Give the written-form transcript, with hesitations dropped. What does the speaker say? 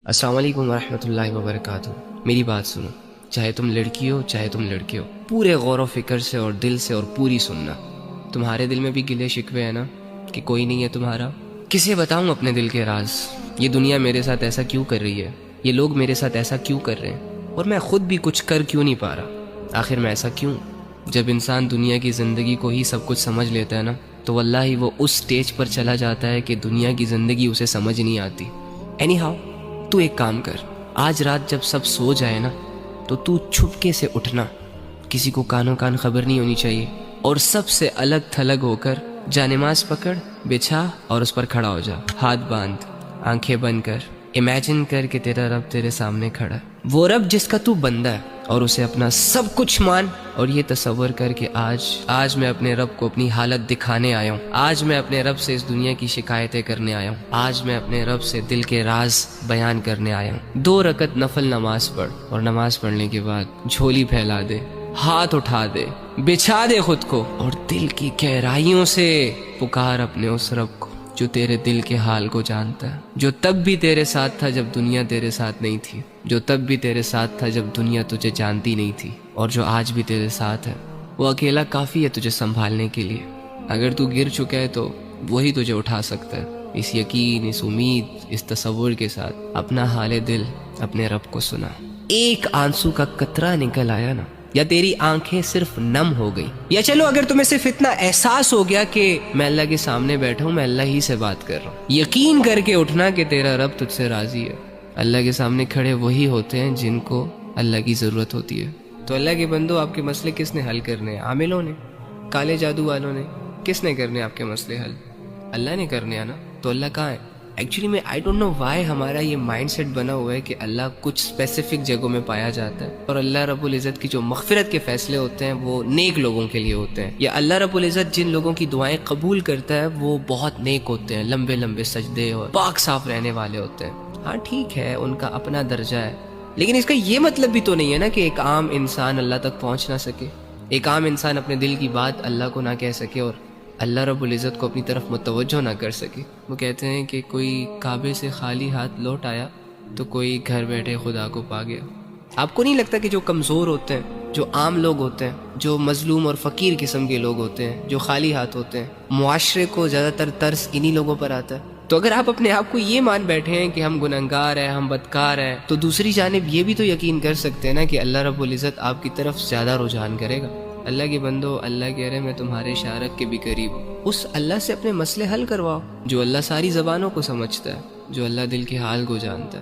السلام علیکم ورحمۃ اللہ وبرکاتہ۔ میری بات سنو، چاہے تم لڑکی ہو چاہے تم لڑکے ہو، پورے غور و فکر سے اور دل سے اور پوری سننا۔ تمہارے دل میں بھی گلے شکوے ہیں نا کہ کوئی نہیں ہے تمہارا؟ کسے بتاؤں اپنے دل کے راز؟ یہ دنیا میرے ساتھ ایسا کیوں کر رہی ہے؟ یہ لوگ میرے ساتھ ایسا کیوں کر رہے ہیں؟ اور میں خود بھی کچھ کر کیوں نہیں پا رہا؟ آخر میں ایسا کیوں؟ جب انسان دنیا کی زندگی کو ہی سب کچھ سمجھ لیتا ہے نا، تو واللہ وہ اس سٹیج پر چلا جاتا ہے کہ دنیا کی زندگی اسے سمجھ نہیں آتی۔ اینی ہاؤ، تو ایک کام کر، آج رات جب سب سو جائے نا، تو چھپکے سے اٹھنا، کسی کو کانوں کان خبر نہیں ہونی چاہیے، اور سب سے الگ تھلگ ہو کر جا نماز پکڑ، بچھا اور اس پر کھڑا ہو جا، ہاتھ باندھ، آنکھیں بند کر، امیجن کر کہ تیرا رب تیرے سامنے کھڑا ہے، وہ رب جس کا تو بندہ ہے، اور اسے اپنا سب کچھ مان، اور یہ تصور کر کہ آج میں اپنے رب کو اپنی حالت دکھانے آیا ہوں، آج میں اپنے رب سے اس دنیا کی شکایتیں کرنے آیا ہوں، آج میں اپنے رب سے دل کے راز بیان کرنے آیا ہوں۔ 2 رکعت نفل نماز پڑھ، اور نماز پڑھنے کے بعد جھولی پھیلا دے، ہاتھ اٹھا دے، بچھا دے خود کو، اور دل کی گہرائیوں سے پکار اپنے اس رب کو جو تیرے دل کے حال کو جانتا ہے، جو تب بھی تیرے ساتھ تھا جب دنیا تیرے ساتھ نہیں تھی، جو تب بھی تیرے ساتھ تھا جب دنیا تجھے جانتی نہیں تھی، اور جو آج بھی تیرے ساتھ ہے۔ وہ اکیلا کافی ہے تجھے سنبھالنے کے لیے۔ اگر تو گر چکا ہے تو وہی تجھے اٹھا سکتا ہے۔ اس یقین، اس امید، اس تصور کے ساتھ اپنا حال دل اپنے رب کو سنا۔ ایک آنسو کا قطرہ نکل آیا نا، یا تیری آنکھیں صرف نم ہو گئی، یا چلو اگر تمہیں صرف اتنا احساس ہو گیا کہ میں اللہ کے سامنے بیٹھا ہوں، میں اللہ ہی سے بات کر رہا ہوں، یقین کر کے اٹھنا کہ تیرا رب تجھ سے راضی ہے۔ اللہ کے سامنے کھڑے وہی ہوتے ہیں جن کو اللہ کی ضرورت ہوتی ہے۔ تو اللہ کے بندو، آپ کے مسئلے کس نے حل کرنے ہیں؟ عاملوں نے؟ کالے جادو والوں نے؟ کس نے کرنے آپ کے مسئلے حل؟ اللہ نے کرنے ہیں نا۔ تو اللہ کہاں ہے؟ ایکچولی میں آئی ڈونٹ نو وائی ہمارا یہ مائنڈ سیٹ بنا ہوا ہے کہ اللہ کچھ اسپیسیفک جگہوں میں پایا جاتا ہے، اور اللہ رب العزت کی جو مغفرت کے فیصلے ہوتے ہیں وہ نیک لوگوں کے لیے ہوتے ہیں، یا اللہ رب العزت جن لوگوں کی دعائیں قبول کرتا ہے وہ بہت نیک ہوتے ہیں، لمبے لمبے سجدے اور پاک صاف رہنے والے ہوتے ہیں۔ ہاں ٹھیک ہے، ان کا اپنا درجہ ہے، لیکن اس کا یہ مطلب بھی تو نہیں ہے نا کہ ایک عام انسان اللہ تک پہنچ نہ سکے، ایک عام انسان اپنے دل کی بات اللہ کو نہ کہہ سکے اور اللہ رب العزت کو اپنی طرف متوجہ نہ کر سکے۔ وہ کہتے ہیں کہ کوئی کعبے سے خالی ہاتھ لوٹ آیا تو کوئی گھر بیٹھے خدا کو پا گیا۔ آپ کو نہیں لگتا کہ جو کمزور ہوتے ہیں، جو عام لوگ ہوتے ہیں، جو مظلوم اور فقیر قسم کے لوگ ہوتے ہیں، جو خالی ہاتھ ہوتے ہیں، معاشرے کو زیادہ تر ترس انہی لوگوں پر آتا ہے؟ تو اگر آپ اپنے آپ کو یہ مان بیٹھے ہیں کہ ہم گنہگار ہیں، ہم بدکار ہیں، تو دوسری جانب یہ بھی تو یقین کر سکتے ہیں نا کہ اللہ رب العزت آپ کی طرف زیادہ رجحان کرے گا۔ اللہ کے بندو، اللہ کہہ رہے میں تمہارے شارک کے بھی قریب ہوں۔ اس اللہ سے اپنے مسئلے حل کرواؤ جو اللہ ساری زبانوں کو سمجھتا ہے، جو اللہ دل کے حال کو جانتا ہے۔